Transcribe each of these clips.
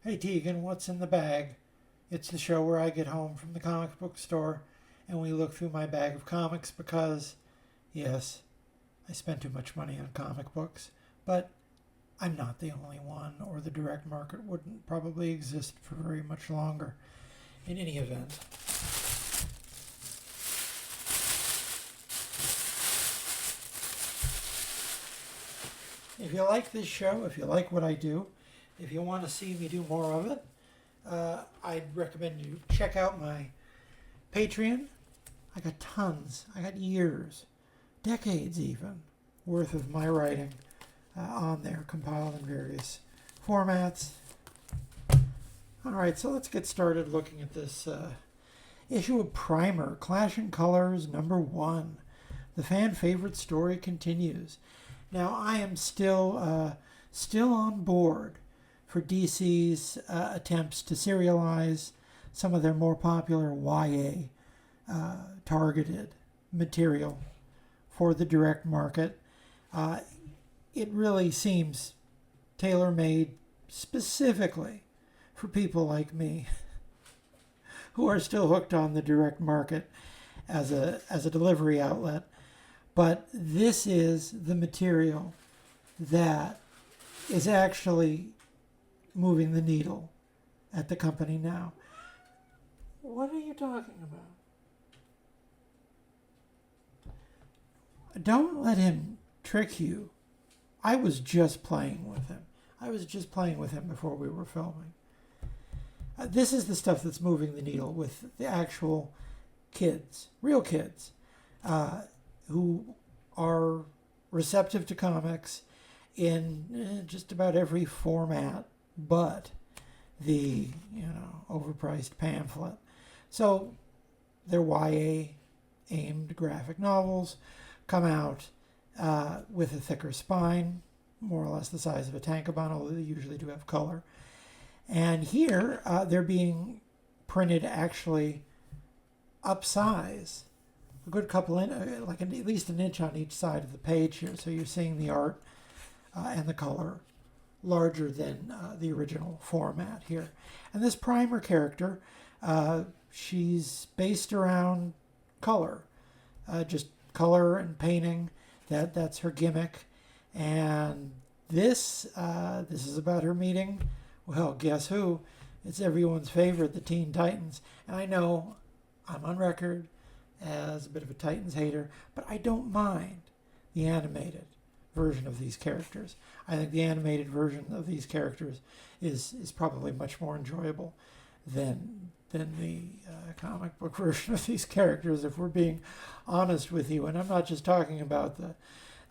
Hey Tegan, what's in the bag? It's the show where I get home from the comic book store and we look through my bag of comics because, yes, I spend too much money on comic books, but I'm not the only one, or the direct market wouldn't probably exist for very much longer. In any event, if you like this show, if you like what I do, if you want to see me do more of it, I'd recommend you check out my Patreon. I got tons, I got years, decades even, worth of my writing on there, compiled in various formats. Alright, so let's get started looking at this issue of Primer, Clashing Colors #1. The fan favorite story continues. Now, I am still on board for DC's attempts to serialize some of their more popular YA targeted material for the direct market. It really seems tailor-made specifically for people like me who are still hooked on the direct market as a delivery outlet. But this is the material that is actually moving the needle at the company now. What are you talking about? Don't let him trick you. I was just playing with him. I was just playing with him before we were filming. This is the stuff that's moving the needle with the actual kids, real kids, who are receptive to comics in just about every format but the, overpriced pamphlet. So their YA aimed graphic novels come out with a thicker spine, more or less the size of a tankobon, although they usually do have color. And here they're being printed actually upsize, a good couple at least an inch on each side of the page here. So you're seeing the art and the color larger than the original format here. And this Primer character, she's based around color, just color and painting. That's her gimmick. And this is about her meeting, well, guess who? It's everyone's favorite, the Teen Titans. And I know I'm on record as a bit of a Titans hater, but I don't mind the animated version of these characters. I think the animated version of these characters is probably much more enjoyable than the comic book version of these characters, if we're being honest with you. And I'm not just talking about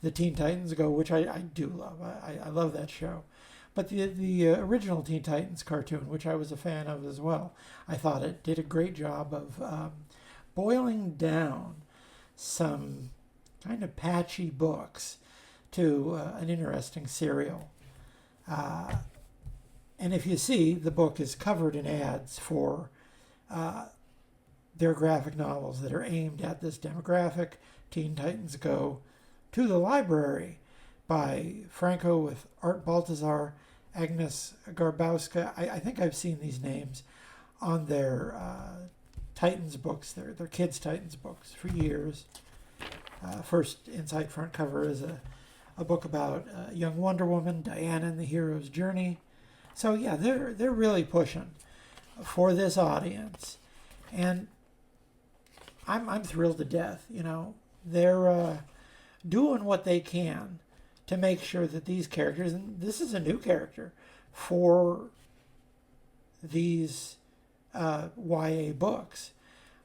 the Teen Titans Go, which I do love. I love that show. But the original Teen Titans cartoon, which I was a fan of as well, I thought it did a great job of boiling down some kind of patchy books to an interesting serial. And if you see, the book is covered in ads for their graphic novels that are aimed at this demographic. Teen Titans Go to the Library by Franco with Art Baltazar, Agnes Garbowska. I think I've seen these names on their Titans books, their kids' Titans books for years. First inside front cover is a book about young Wonder Woman, Diana and the hero's journey. So yeah, they're really pushing for this audience, and I'm thrilled to death. They're doing what they can to make sure that these characters, and this is a new character for these YA books,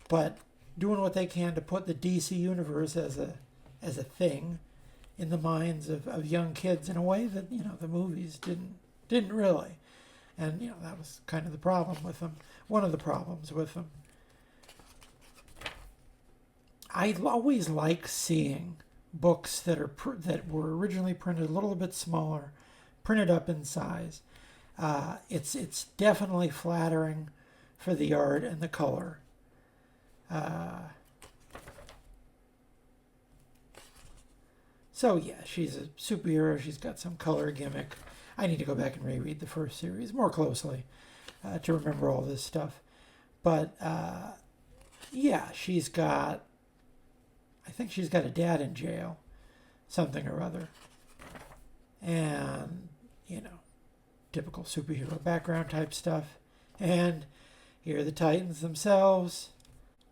but doing what they can to put the DC universe as a thing in the minds of young kids in a way that the movies didn't really. And that was kind of the problem with them. One of the problems with them. I always like seeing books that were originally printed a little bit smaller, printed up in size. It's definitely flattering for the art and the color. So yeah, she's a superhero. She's got some color gimmick. I need to go back and reread the first series more closely to remember all this stuff. But yeah, I think she's got a dad in jail, something or other. And, typical superhero background type stuff. And here are the Titans themselves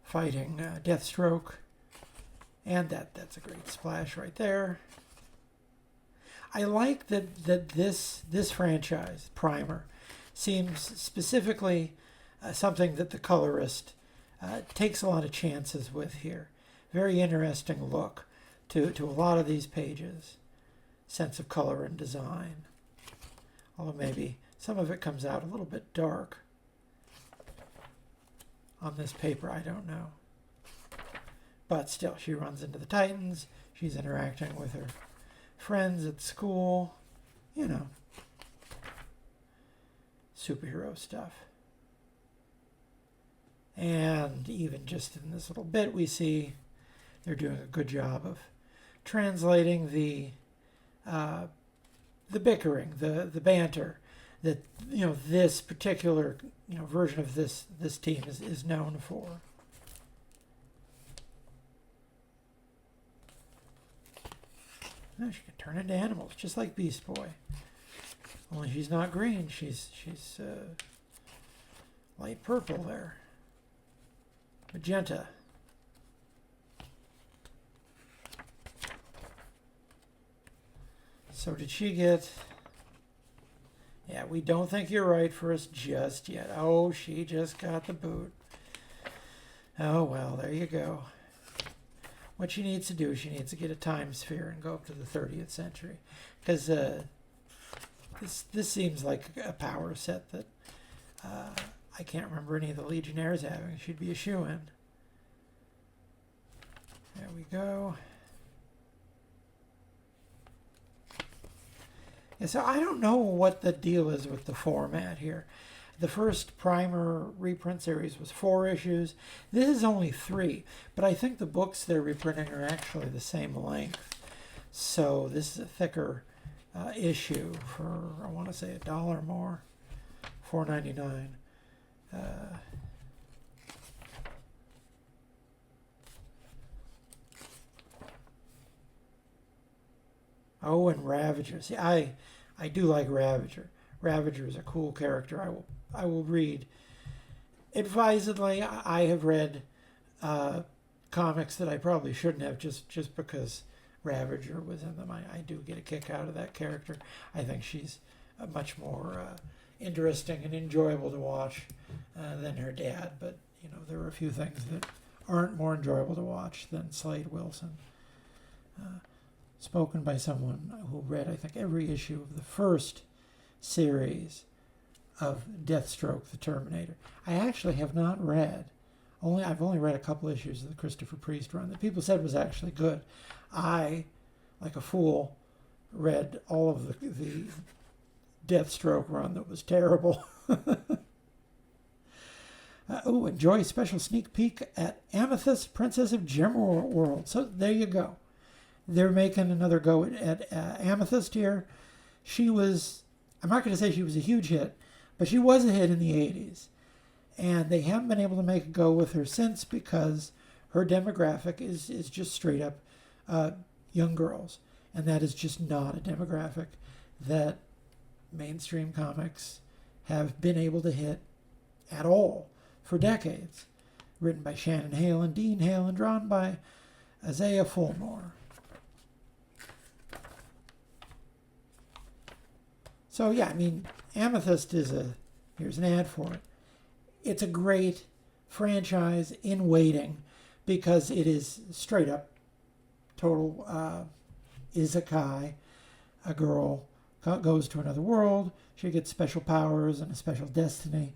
fighting Deathstroke. And that's a great splash right there. I like that this franchise, Primer, seems specifically something that the colorist takes a lot of chances with here. Very interesting look to a lot of these pages. Sense of color and design. Although maybe some of it comes out a little bit dark on this paper, I don't know. But still, she runs into the Titans. She's interacting with her friends at school. Superhero stuff. And even just in this little bit, we see they're doing a good job of translating the bickering, the banter that this particular version of this team is known for. Oh, she can turn into animals just like Beast Boy. Only she's not green. She's light purple there. Magenta. So did she get... Yeah, we don't think you're right for us just yet. Oh, she just got the boot. Oh, well, there you go. What she needs to do is she needs to get a time sphere and go up to the 30th century. Because this seems like a power set that I can't remember any of the Legionnaires having. She'd be a shoo-in. There we go. Yeah, so I don't know what the deal is with the format here. The first Primer reprint series was 4 issues. This is only 3, but I think the books they're reprinting are actually the same length. So this is a thicker issue for, I want to say, $1 more, $4.99. Oh, and Ravager. See, I do like Ravager. Ravager is a cool character. I will read. Advisedly, I have read comics that I probably shouldn't have just because Ravager was in them. I do get a kick out of that character. I think she's much more interesting and enjoyable to watch than her dad. But, there are a few things that aren't more enjoyable to watch than Slade Wilson. Spoken by someone who read, I think, every issue of the first series of Deathstroke the Terminator. I actually have not read. I've only read a couple issues of the Christopher Priest run that people said was actually good. I, like a fool, read all of the Deathstroke run that was terrible. Enjoy a special sneak peek at Amethyst, Princess of Gemworld. So there you go. They're making another go at Amethyst here. She was, I'm not going to say she was a huge hit, but she was a hit in the 80s. And they haven't been able to make a go with her since because her demographic is just straight up young girls. And that is just not a demographic that mainstream comics have been able to hit at all for decades. Written by Shannon Hale and Dean Hale and drawn by Isaiah Fulmore. So yeah, Amethyst is here's an ad for it. It's a great franchise in waiting because it is straight up total isekai. A girl goes to another world. She gets special powers and a special destiny.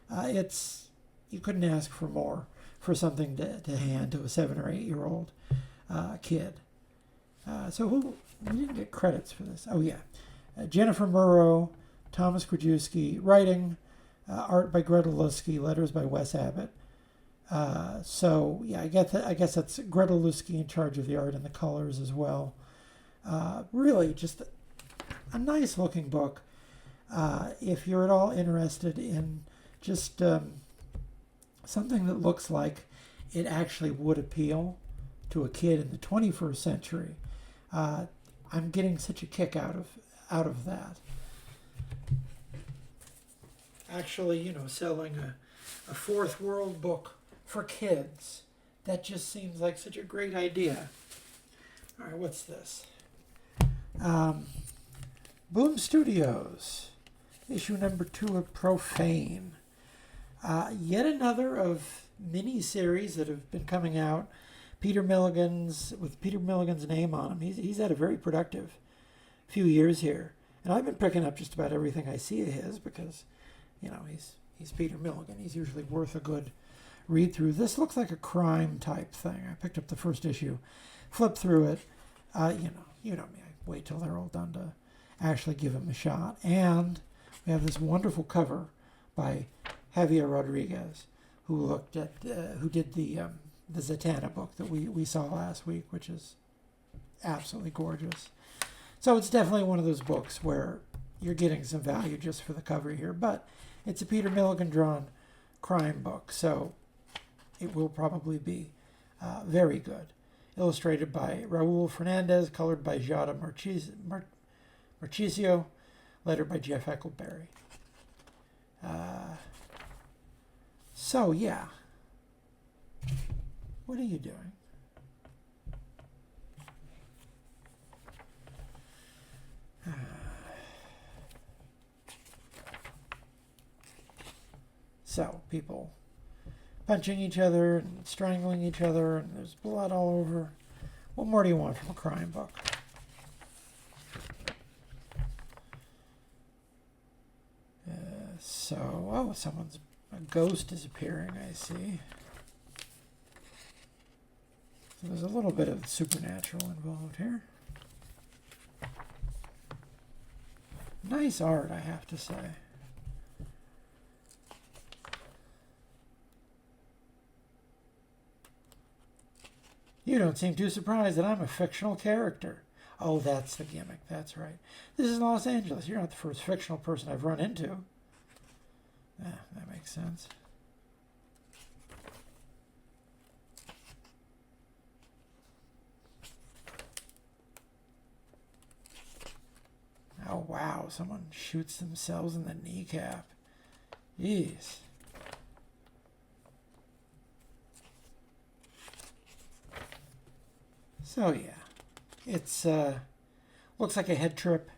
You couldn't ask for more for something to hand to a 7 or 8 year old kid. So we didn't get credits for this. Oh yeah. Jennifer Muro, Thomas Krajewski, writing, art by Gretel Lusky, letters by Wes Abbott. So yeah, I guess that's Gretel Lusky in charge of the art and the colors as well. Really, just a nice looking book. If you're at all interested in just something that looks like it actually would appeal to a kid in the 21st century, I'm getting such a kick out of that. Actually, selling a fourth world book for kids, that just seems like such a great idea. All right, what's this? Boom Studios, issue number 2 of Profane. Yet another of mini-series that have been coming out. With Peter Milligan's name on him. He's had a very productive few years here. And I've been picking up just about everything I see of his because, he's Peter Milligan. He's usually worth a good read through. This looks like a crime type thing. I picked up the first issue, flipped through it. You know me. I wait till they're all done to actually give him a shot. And we have this wonderful cover by Javier Rodriguez, who did the Zatanna book that we saw last week, which is absolutely gorgeous. So it's definitely one of those books where you're getting some value just for the cover here, but it's a Peter Milligan drawn crime book, so it will probably be very good. Illustrated by Raül Fernandez, colored by Jada Marchisio, lettered by Jeff Eckelberry. So yeah, what are you doing? So, people punching each other and strangling each other, and there's blood all over. What more do you want from a crime book? A ghost is appearing, I see. So there's a little bit of supernatural involved here. Nice art, I have to say. You don't seem too surprised that I'm a fictional character. Oh, that's the gimmick. That's right. This is Los Angeles. You're not the first fictional person I've run into. That makes sense. Oh, wow. Someone shoots themselves in the kneecap. Jeez. So, yeah. It's, looks like a head trip,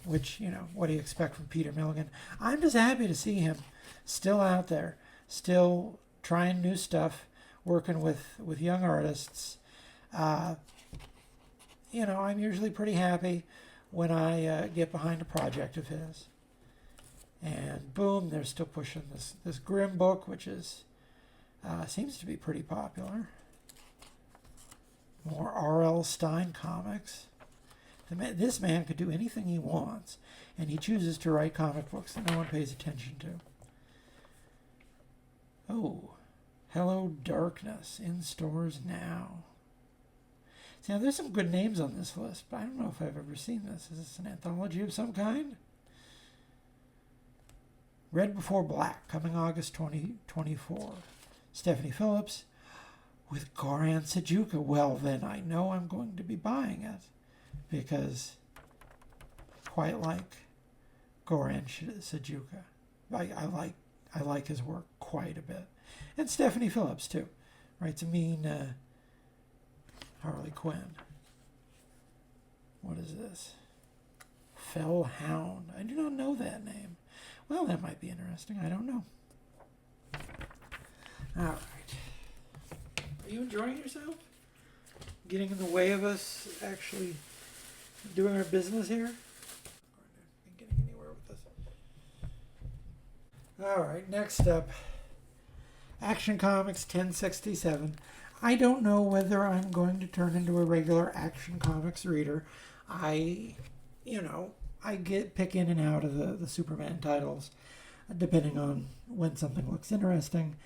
which, what do you expect from Peter Milligan? I'm just happy to see him still out there, still trying new stuff, working with young artists. I'm usually pretty happy when I get behind a project of his. And boom, they're still pushing this Grimm book, which is seems to be pretty popular. More R.L. Stine comics. This man could do anything he wants, and he chooses to write comic books that no one pays attention to. Oh, Hello Darkness, in stores now. See, now there's some good names on this list, but I don't know if I've ever seen this. Is this an anthology of some kind? Red Before Black, coming August 2024. Stephanie Phillips with Goran Sajuka. Well, then I know I'm going to be buying it because quite like Goran Sajuka. I like his work quite a bit. And Stephanie Phillips, too. Writes a mean Harley Quinn. What is this? Fell Hound. I do not know that name. Well, that might be interesting. I don't know. All right. Are you enjoying yourself? Getting in the way of us actually doing our business here? Not getting anywhere with this. All right, next up. Action Comics 1067. I don't know whether I'm going to turn into a regular Action Comics reader. I pick in and out of the Superman titles, depending on when something looks interesting.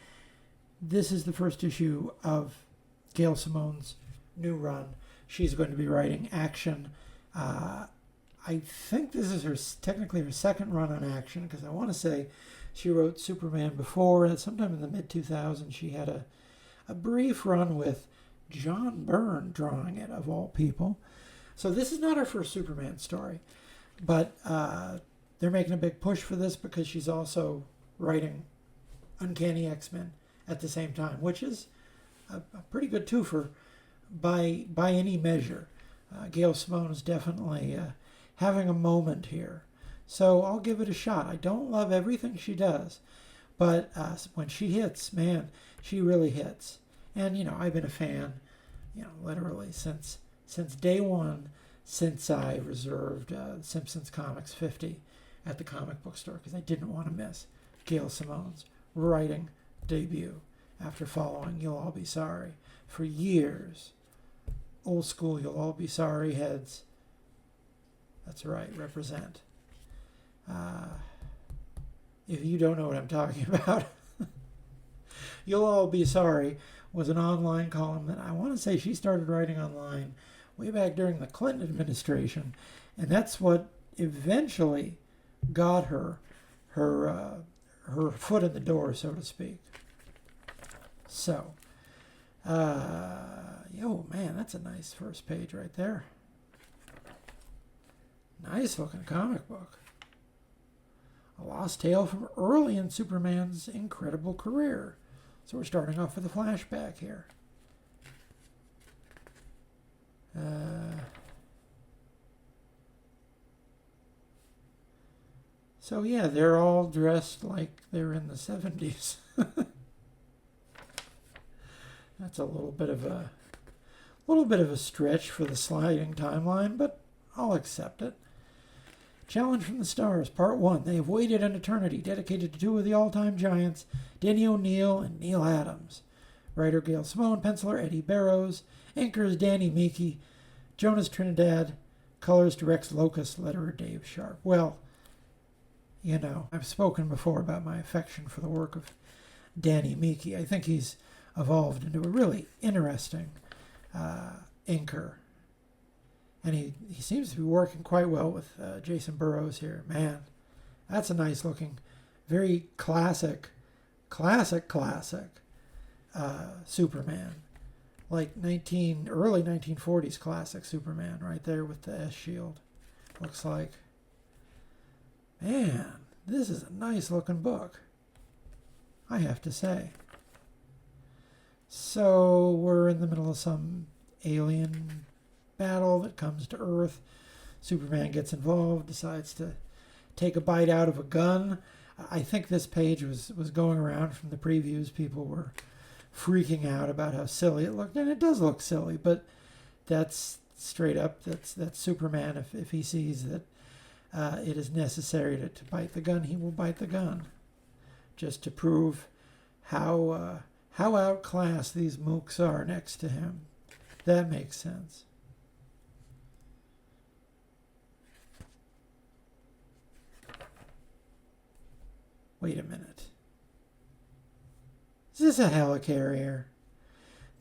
This is the first issue of Gail Simone's new run. She's going to be writing Action. I I think this is technically her second run on Action, because I want to say she wrote Superman before, and sometime in the mid-2000s she had a brief run with John Byrne drawing it, of all people. So this is not her first Superman story, but they're making a big push for this because she's also writing Uncanny X-Men at the same time, which is a pretty good twofer by any measure. Gail Simone is definitely having a moment here. So I'll give it a shot. I don't love everything she does, but when she hits, man, she really hits. And, I've been a fan, literally since day one, since I reserved Simpsons Comics 50 at the comic book store, because I didn't want to miss Gail Simone's writing debut after following You'll All Be Sorry for years. Old school You'll All Be Sorry heads. That's right, represent. If you don't know what I'm talking about, You'll All Be Sorry was an online column that I want to say she started writing online way back during the Clinton administration, and that's what eventually got her foot in the door, so to speak. So, man, that's a nice first page right there. Nice looking comic book. A lost tale from early in Superman's incredible career. So we're starting off with a flashback here. So yeah, they're all dressed like they're in the 70s. That's a little bit of a stretch for the sliding timeline, but I'll accept it. Challenge from the Stars, Part 1. They have waited an eternity, dedicated to two of the all-time giants, Denny O'Neil and Neil Adams. Writer Gail Simone, penciler Eddy Barrows, anchors Danny Miki, Jonas Trinidad, colors directs Locust, letterer Dave Sharp. Well, I've spoken before about my affection for the work of Danny Miki. I think he's evolved into a really interesting inker. And he seems to be working quite well with Jacen Burrows here. Man, that's a nice looking, very classic Superman. Like early 1940s classic Superman right there with the S shield. Looks like. Man, this is a nice looking book, I have to say. So we're in the middle of some alien battle that comes to Earth. Superman gets involved, decides to take a bite out of a gun. I think this page was going around from the previews. People were freaking out about how silly it looked, and it does look silly, but that's straight up, that's Superman. If he sees that it is necessary to bite the gun, he will bite the gun, just to prove how outclassed these mooks are next to him. That makes sense. Wait a minute. Is this a helicarrier?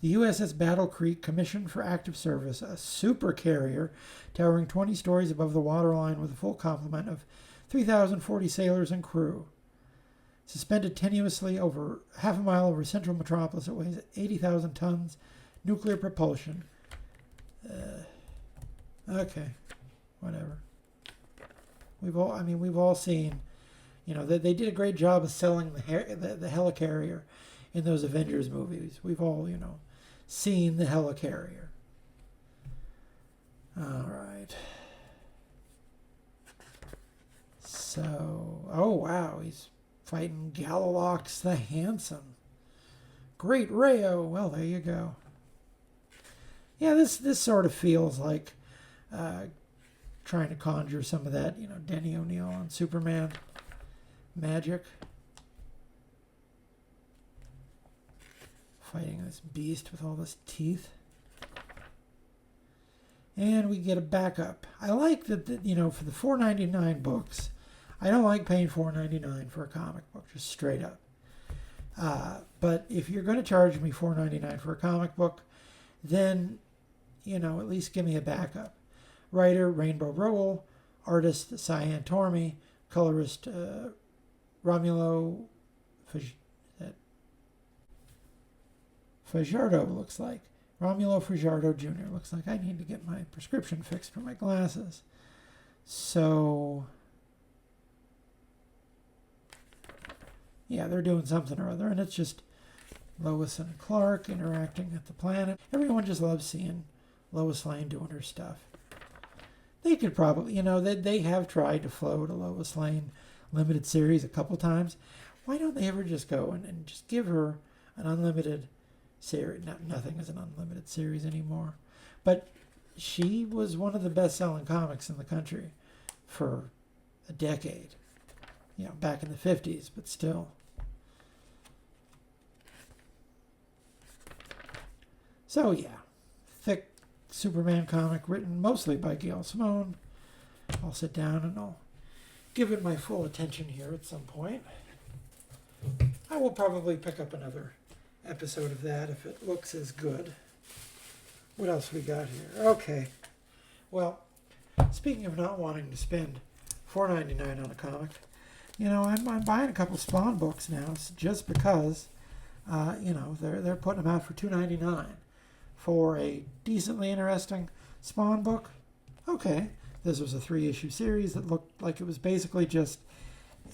The USS Battle Creek commissioned for active service, a super carrier towering 20 stories above the waterline with a full complement of 3,040 sailors and crew. Suspended tenuously over half a mile over central metropolis, it weighs 80,000 tons, nuclear propulsion. Okay, whatever. We've all seen, they did a great job of selling the helicarrier in those Avengers movies. We've all, seen the helicarrier. All right. So, oh wow, he's fighting Galalox the Handsome. Great Rayo. Well, there you go. Yeah, this sort of feels like trying to conjure some of that, Denny O'Neil on Superman magic. Fighting this beast with all this teeth. And we get a backup. I like that, for the $4.99 books, I don't like paying $4.99 for a comic book, just straight up. But if you're going to charge me $4.99 for a comic book, then, at least give me a backup. Writer Rainbow Rowell, artist Cyan Tormey, colorist Romulo Fajardo, looks like. Romulo Fajardo Jr. Looks like I need to get my prescription fixed for my glasses. So, yeah, they're doing something or other, and it's just Lois and Clark interacting at the planet. Everyone just loves seeing Lois Lane doing her stuff. They could probably, they have tried to float a Lois Lane limited series a couple times. Why don't they ever just go and just give her an unlimited series? Nothing is an unlimited series anymore. But she was one of the best-selling comics in the country for a decade. Back in the 50s, but still. So, yeah. Thick Superman comic written mostly by Gail Simone. I'll sit down and I'll give it my full attention here at some point. I will probably pick up another episode of that if it looks as good. What else we got here? Okay. Well, speaking of not wanting to spend $4.99 on a comic, I'm buying a couple Spawn books now just because, they're putting them out for $2.99 for a decently interesting Spawn book. Okay. This was a 3-issue series that looked like it was basically just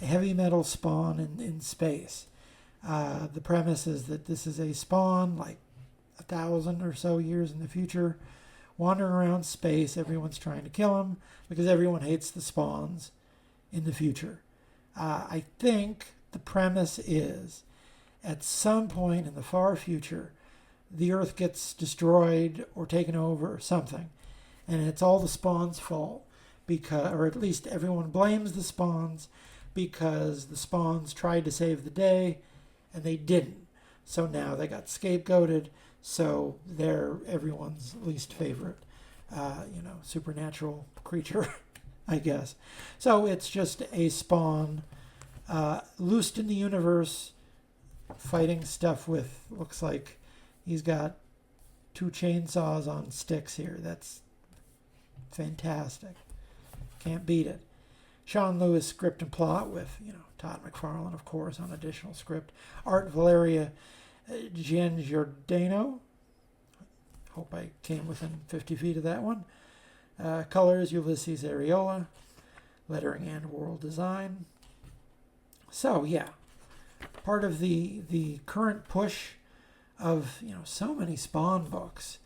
heavy metal Spawn in space. The premise is that this is a Spawn, like 1,000 or so years in the future, wandering around space. Everyone's trying to kill him because everyone hates the Spawns in the future. I think the premise is at some point in the far future, the Earth gets destroyed or taken over or something. And it's all the Spawns' fault, or at least everyone blames the Spawns because the Spawns tried to save the day and they didn't. So now they got scapegoated, so they're everyone's least favorite, supernatural creature, I guess. So it's just a Spawn loosed in the universe, fighting stuff with, looks like he's got 2 chainsaws on sticks here. That's fantastic. Can't beat it. Sean Lewis script and plot with, Todd McFarlane, of course, on additional script. Art Valerio Giangiordano. Hope I came within 50 feet of that one. Colors, Ulysses Areola. Lettering and world design. So, yeah. Part of the current push of, so many Spawn books.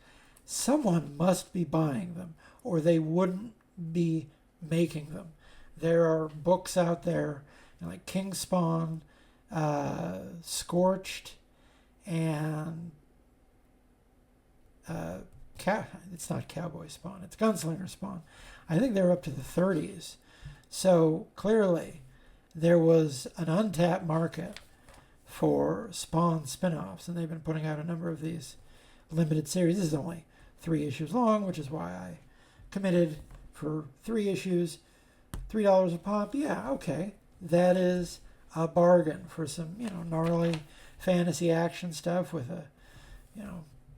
Someone must be buying them, or they wouldn't be making them. There are books out there, like King Spawn, Scorched, and it's not Cowboy Spawn, it's Gunslinger Spawn. I think they're up to the 30s. So clearly there was an untapped market for Spawn spin-offs, and they've been putting out a number of these limited series. This is only 3 issues long, which is why I committed for 3 issues, $3 a pop. Yeah, okay. That is a bargain for some, gnarly fantasy action stuff with a,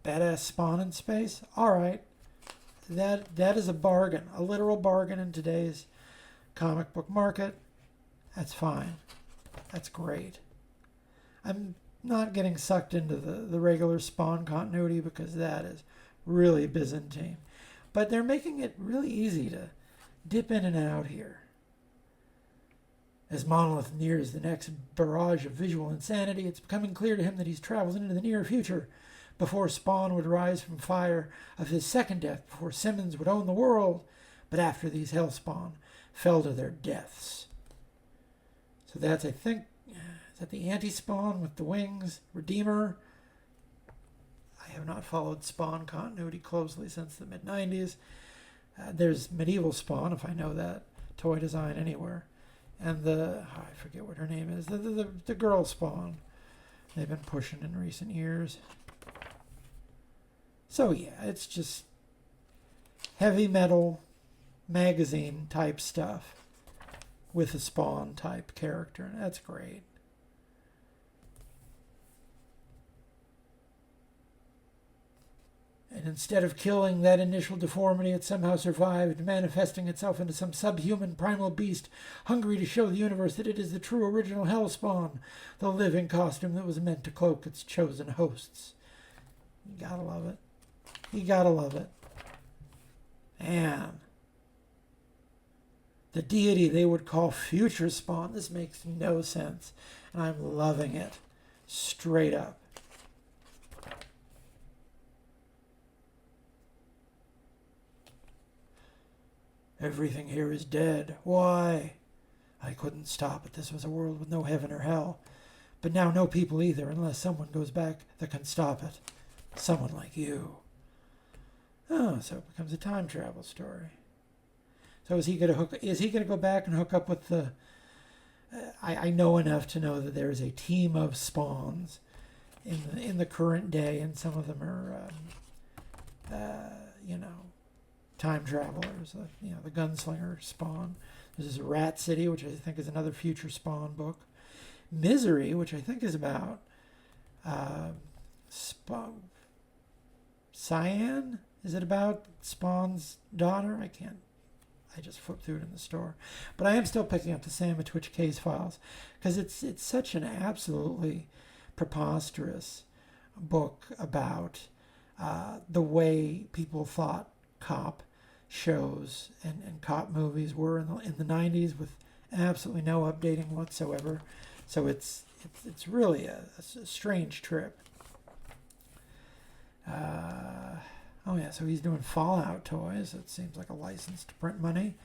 badass Spawn in space. All right. That is a bargain, a literal bargain in today's comic book market. That's fine. That's great. I'm not getting sucked into the regular Spawn continuity because that is really Byzantine. But they're making it really easy to dip in and out here. As Monolith nears the next barrage of visual insanity, it's becoming clear to him that he's traveled into the near future before Spawn would rise from fire of his second death, before Simmons would own the world, but after these Hellspawn fell to their deaths. So that's, I think, is that the anti-Spawn with the wings? Redeemer? I have not followed Spawn continuity closely since the mid-90s. There's Medieval Spawn, if I know that toy design anywhere. And I forget what her name is, the girl Spawn they've been pushing in recent years. So yeah, it's just heavy metal magazine type stuff with a Spawn type character, and that's great. And instead of killing that initial deformity, it somehow survived, manifesting itself into some subhuman primal beast, hungry to show the universe that it is the true original Hellspawn, the living costume that was meant to cloak its chosen hosts. You gotta love it. You gotta love it. Man. The deity they would call Future Spawn. This makes no sense. And I'm loving it. Straight up. Everything here is dead. Why? I couldn't stop it. This was a world with no heaven or hell. But now no people either, unless someone goes back that can stop it. Someone like you. Oh, so it becomes a time travel story. So is he gonna go back and hook up with the I know enough to know that there is a team of spawns in the current day, and some of them are time travelers, the gunslinger Spawn. There's Rat City, which I think is another future Spawn book. Misery, which I think is about Cyan. Is it about Spawn's daughter? I just flipped through it in the store. But I am still picking up the Sam Twitch case files because it's such an absolutely preposterous book about the way people thought cop shows and cop movies were in the 90s, with absolutely no updating whatsoever. So it's really a strange trip. So he's doing Fallout toys. It seems like a license to print money.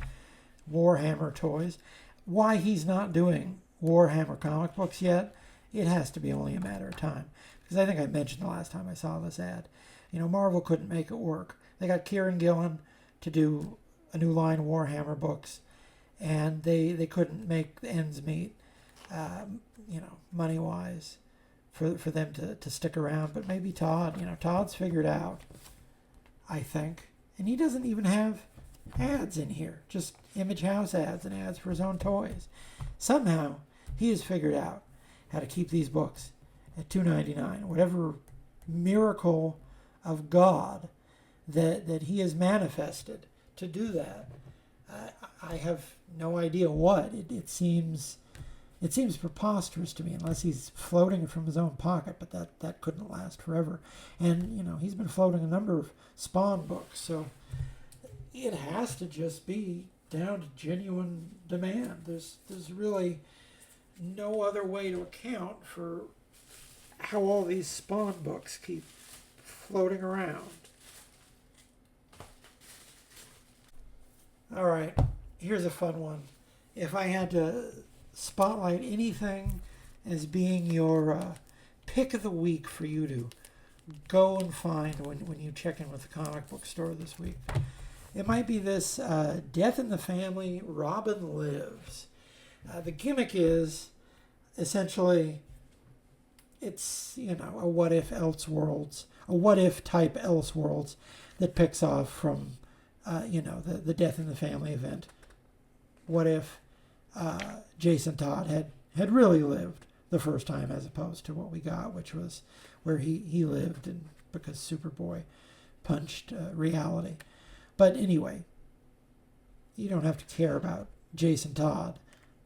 Warhammer toys. Why he's not doing Warhammer comic books yet, it has to be only a matter of time. Because I think I mentioned the last time I saw this ad. Marvel couldn't make it work. They got Kieran Gillen to do a new line of Warhammer books, and they couldn't make the ends meet, money-wise, for them to stick around. But maybe Todd's figured out, I think. And he doesn't even have ads in here, just Image House ads and ads for his own toys. Somehow, he has figured out how to keep these books at $2.99. Whatever miracle of God that he has manifested to do that. I have no idea what. It seems preposterous to me, unless he's floating it from his own pocket, but that couldn't last forever. And, he's been floating a number of Spawn books, so it has to just be down to genuine demand. There's really no other way to account for how all these Spawn books keep floating around. All right, here's a fun one. If I had to spotlight anything as being your pick of the week for you to go and find when you check in with the comic book store this week, it might be this Death in the Family, Robin Lives. The gimmick is essentially it's a what if Elseworlds, a what if type Elseworlds that picks off from the Death in the Family event. What if Jacen Todd had really lived the first time, as opposed to what we got, which was where he lived, and because Superboy punched reality. But anyway, you don't have to care about Jacen Todd.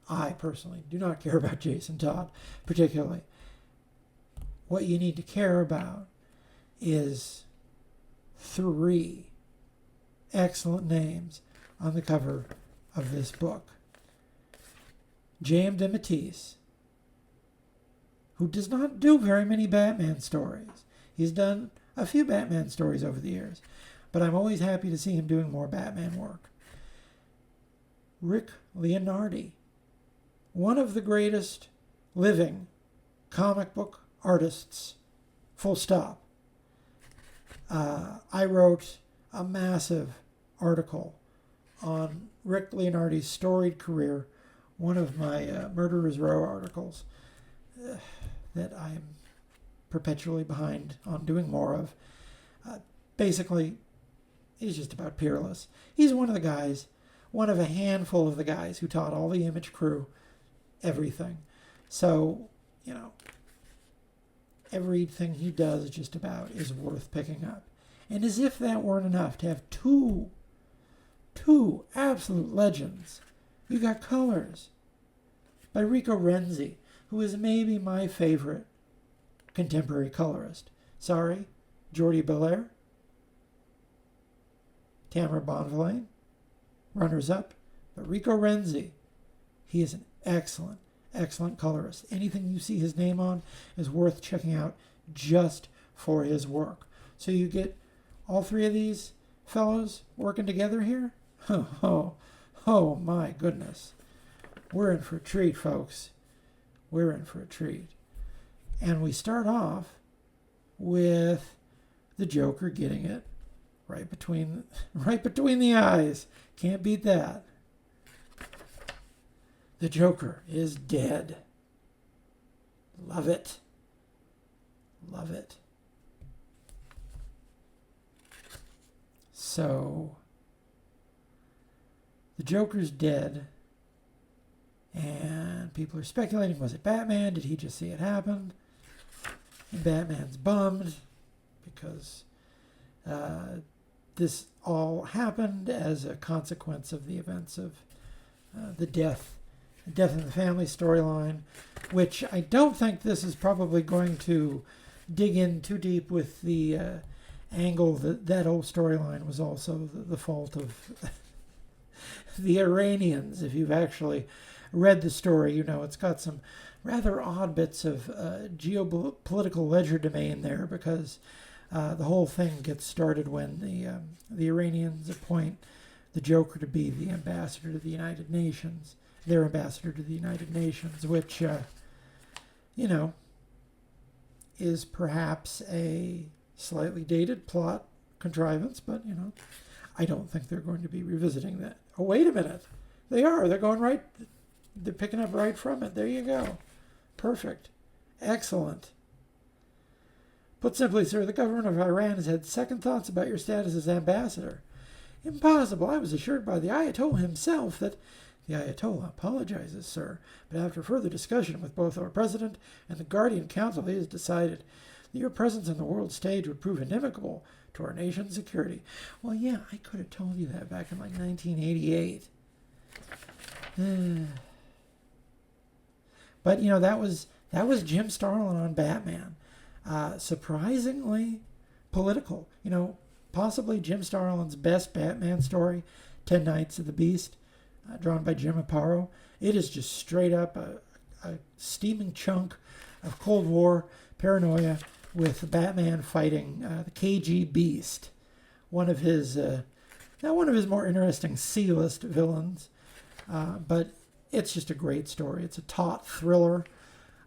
I personally do not care about Jacen Todd particularly. What you need to care about is 3 excellent names on the cover of this book. JM DeMatteis, who does not do very many Batman stories. He's done a few Batman stories over the years, but I'm always happy to see him doing more Batman work. Rick Leonardi, one of the greatest living comic book artists, full stop. I wrote a massive article on Rick Leonardi's storied career, one of my Murderer's Row articles that I'm perpetually behind on doing more of. Basically, he's just about peerless. He's one of the guys, one of a handful of the guys who taught all the Image crew everything. So, everything he does just about is worth picking up. And as if that weren't enough, to have two absolute legends. You got Colors by Rico Renzi, who is maybe my favorite contemporary colorist. Sorry, Jordi Belair, Tamara Bonvillain, runners-up. But Rico Renzi, he is an excellent, excellent colorist. Anything you see his name on is worth checking out just for his work. So you get all three of these fellows working together here. Oh my goodness. We're in for a treat, folks. We're in for a treat. And we start off with the Joker getting it right between the eyes. Can't beat that. The Joker is dead. Love it. Love it. So, the Joker's dead, and people are speculating, was it Batman? Did he just see it happen? And Batman's bummed because this all happened as a consequence of the events of the death in the family storyline, which I don't think this is probably going to dig in too deep with the angle that whole storyline was also the fault of the Iranians. If you've actually read the story, you know it's got some rather odd bits of geopolitical legerdemain there, because the whole thing gets started when the Iranians appoint the Joker to be the ambassador to the United Nations, their ambassador to the United Nations, which, is perhaps a slightly dated plot contrivance, but, I don't think they're going to be revisiting that. Oh, wait a minute. They are. They're going right. They're picking up right from it. There you go. Perfect. Excellent. Put simply, sir, the government of Iran has had second thoughts about your status as ambassador. Impossible. I was assured by the Ayatollah himself that... The Ayatollah apologizes, sir, but after further discussion with both our president and the Guardian Council, he has decided that your presence on the world stage would prove inimical to our nation's security. Well, yeah, I could have told you that back in like 1988. But, that was Jim Starlin on Batman. Surprisingly political. Possibly Jim Starlin's best Batman story, 10 Nights of the Beast, drawn by Jim Aparo. It is just straight up a steaming chunk of Cold War paranoia with Batman fighting the KG Beast, one of his more interesting C-list villains. But it's just a great story. It's a taut thriller.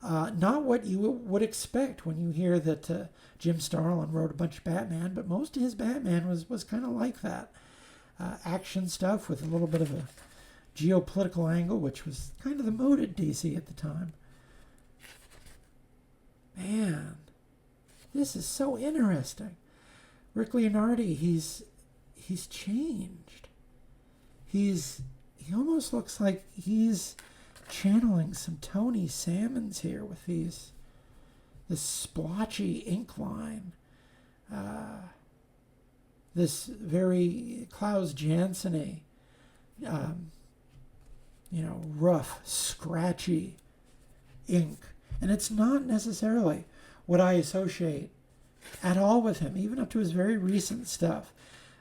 Not what you would expect when you hear that Jim Starlin wrote a bunch of Batman, but most of his Batman was kind of like that. Action stuff with a little bit of a geopolitical angle, which was kind of the mood at DC at the time. Man, this is so interesting. Rick Leonardi, he's changed. He almost looks like he's channeling some Tony Salmons here with this splotchy ink line. This very Klaus Janson-y, rough, scratchy ink. And it's not necessarily what I associate at all with him, even up to his very recent stuff.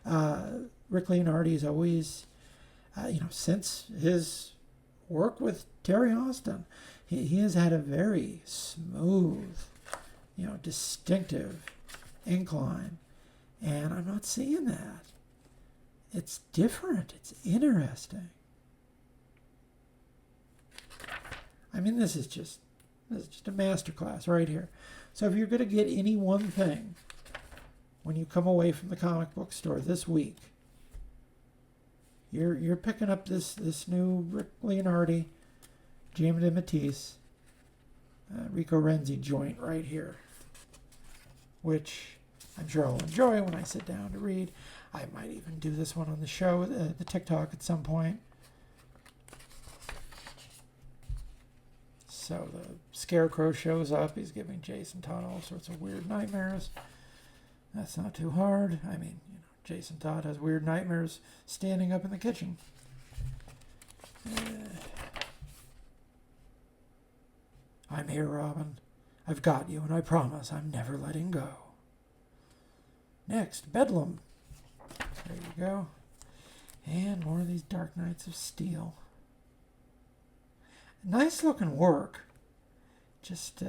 Rick Leonardi is always, since his work with Terry Austin, he has had a very smooth, distinctive ink line. And I'm not seeing that. It's different. It's interesting. I mean, this is just a masterclass right here. So if you're going to get any one thing when you come away from the comic book store this week, you're picking up this new Rick Leonardi, JM DeMatteis, Rico Renzi joint right here, which I'm sure I'll enjoy when I sit down to read. I might even do this one on the show, the TikTok at some point. So the Scarecrow shows up. He's giving Jacen Todd all sorts of weird nightmares. That's not too hard. I mean, Jacen Todd has weird nightmares standing up in the kitchen. I'm here, Robin. I've got you, and I promise I'm never letting go. Next, Bedlam. There you go. And more of these Dark Knights of Steel. Nice looking work. Just,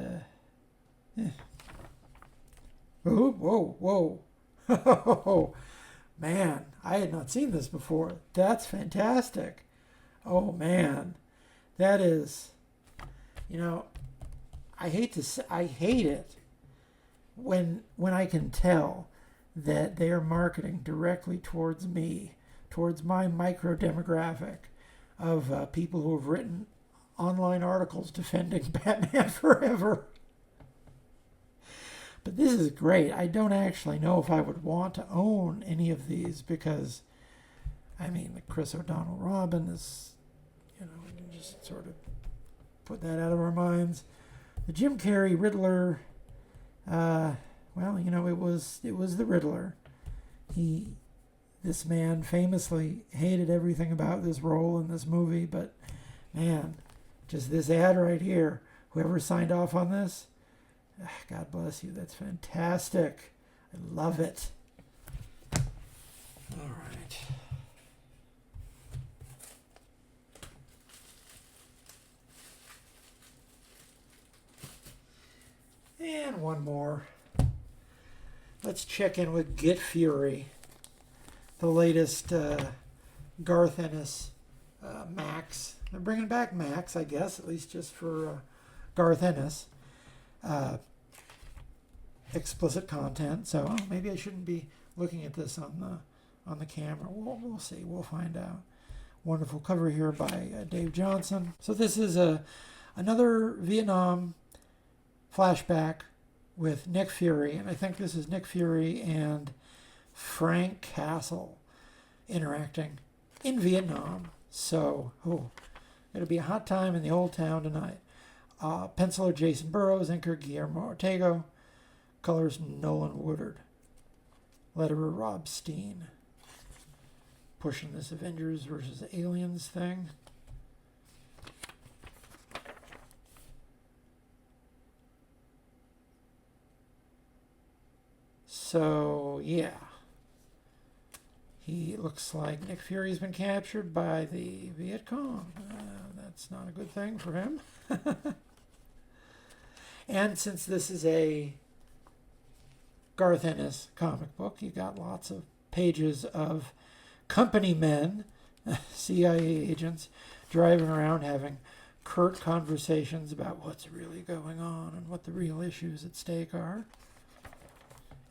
Oh, whoa, whoa. Man, I had not seen this before. That's fantastic. Oh, man. That is, I hate it when I can tell that they are marketing directly towards me, towards my micro demographic of people who have written online articles defending Batman Forever. But this is great. I don't actually know if I would want to own any of these because, the Chris O'Donnell Robin is, we can just sort of put that out of our minds. The Jim Carrey Riddler, it was the Riddler. This man famously hated everything about this role in this movie, but man, just this ad right here, whoever signed off on this, God bless you. That's fantastic. I love it. All right. And one more. Let's check in with Get Fury, the latest Garth Ennis Max. They're bringing back Max, I guess, at least just for Garth Ennis. Explicit content, so maybe I shouldn't be looking at this on the camera. We'll see. We'll find out. Wonderful cover here by Dave Johnson. So this is another Vietnam flashback with Nick Fury, and I think this is Nick Fury and Frank Castle interacting in Vietnam. So, it'll be a hot time in the old town tonight. Penciler Jason Burrows, inker Guillermo Ortego, colors Nolan Woodard, letterer Rob Steen. Pushing this Avengers versus Aliens thing. So, yeah. He looks like Nick Fury's been captured by the Viet Cong. That's not a good thing for him. And since this is a Garth Ennis comic book, you got lots of pages of company men, CIA agents, driving around having curt conversations about what's really going on and what the real issues at stake are.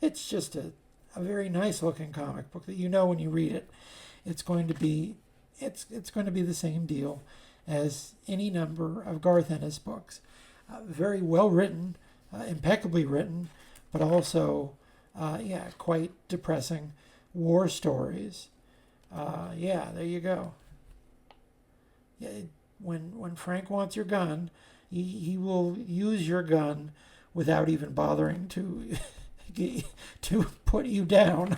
It's just a very nice looking comic book that when you read it, it's going to be the same deal as any number of Garth Ennis books. Very well written, impeccably written, but also, quite depressing war stories. There you go. Yeah, when Frank wants your gun, he will use your gun without even bothering to to put you down.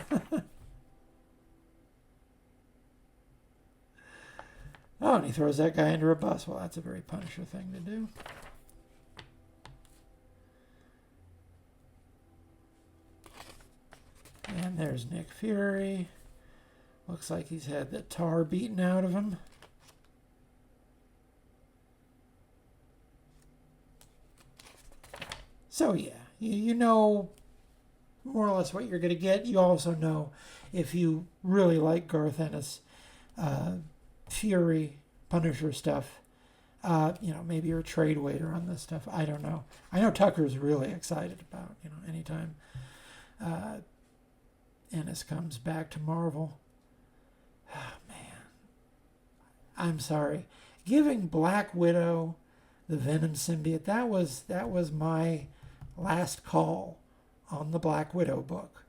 Oh, and he throws that guy under a bus. Well, that's a very Punisher thing to do. And there's Nick Fury. Looks like he's had the tar beaten out of him. So yeah, you know more or less what you're going to get. You also know if you really like Garth Ennis, Fury, Punisher stuff, maybe you're a trade waiter on this stuff. I don't know. I know Tucker's really excited about, anytime Ennis comes back to Marvel. Oh, man. I'm sorry. Giving Black Widow the Venom symbiote, that was my last call on the Black Widow book.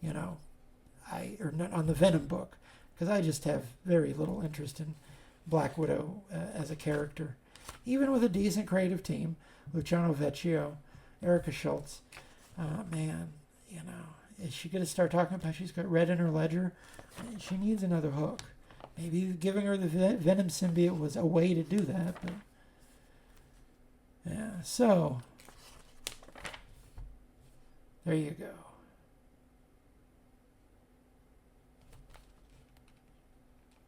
Or not on the Venom book, because I just have very little interest in Black Widow as a character. Even with a decent creative team, Luciano Vecchio, Erica Schultz, Is she going to start talking about she's got red in her ledger? She needs another hook. Maybe giving her the Venom symbiote was a way to do that. But yeah, so there you go.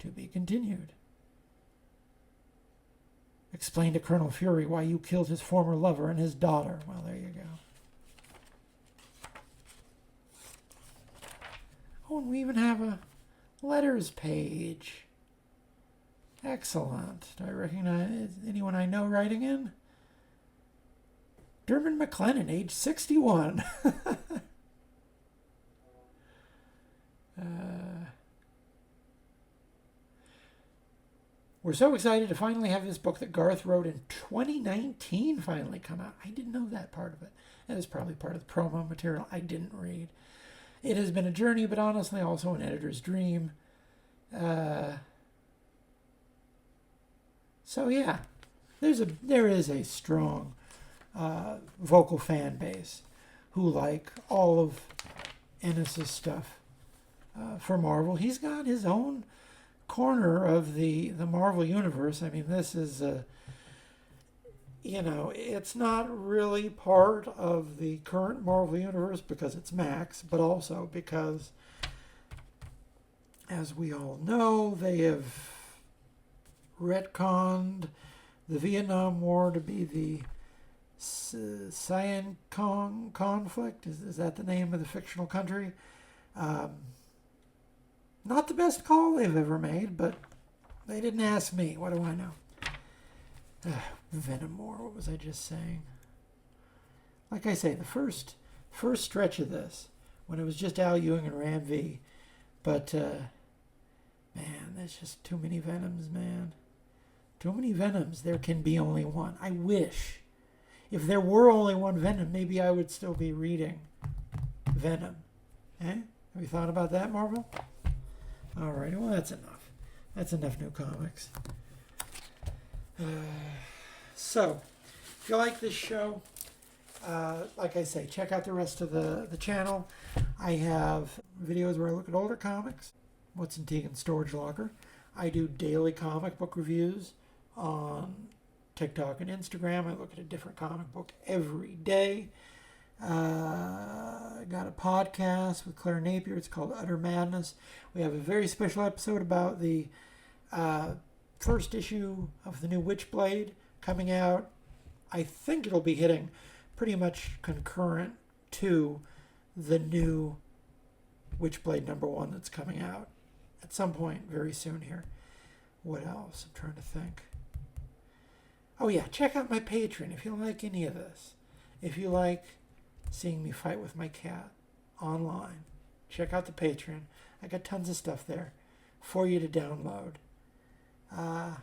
To be continued. Explain to Colonel Fury why you killed his former lover and his daughter. Well, there you go. Oh, and we even have a letters page. Excellent. Do I recognize anyone I know writing in? Dermot McLennan, age 61. We're so excited to finally have this book that Garth wrote in 2019 finally come out. I didn't know that part of it. That is probably part of the promo material I didn't read. It has been a journey, but honestly also an editor's dream. So yeah, there is a strong vocal fan base who like all of Ennis's stuff for Marvel. He's got his own corner of the Marvel universe. I mean, this is it's not really part of the current Marvel universe because it's Max, but also because, as we all know, they have retconned the Vietnam War to be the Sian Kong conflict. Is that the name of the fictional country? Not the best call they've ever made, but they didn't ask me. What do I know? Venom War. What was I just saying? Like I say, the first stretch of this, when it was just Al Ewing and Ram V, but man, there's just too many Venoms, man. Too many Venoms. There can be only one. I wish. If there were only one Venom, maybe I would still be reading Venom. Eh? Have you thought about that, Marvel? All right, well, that's enough. That's enough new comics. So, if you like this show, like I say, check out the rest of the channel. I have videos where I look at older comics, what's in Tegan's storage locker. I do daily comic book reviews on TikTok and Instagram. I look at a different comic book every day. I got a podcast with Claire Napier. It's called Udder Madness. We have a very special episode about the first issue of the new Witchblade coming out. I think it'll be hitting pretty much concurrent to the new Witchblade #1 that's coming out at some point very soon here. What else? I'm trying to think. Oh yeah, check out my Patreon if you like any of this. If you like seeing me fight with my cat online, check out the Patreon. I got tons of stuff there for you to download. At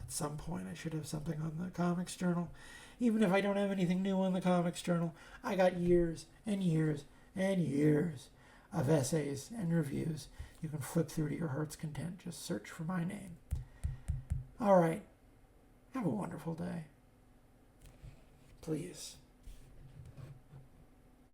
some point I should have something on the Comics Journal. Even if I don't have anything new on the Comics Journal, I got years and years and years of essays and reviews. You can flip through to your heart's content. Just search for my name. All right. Have a wonderful day. Please.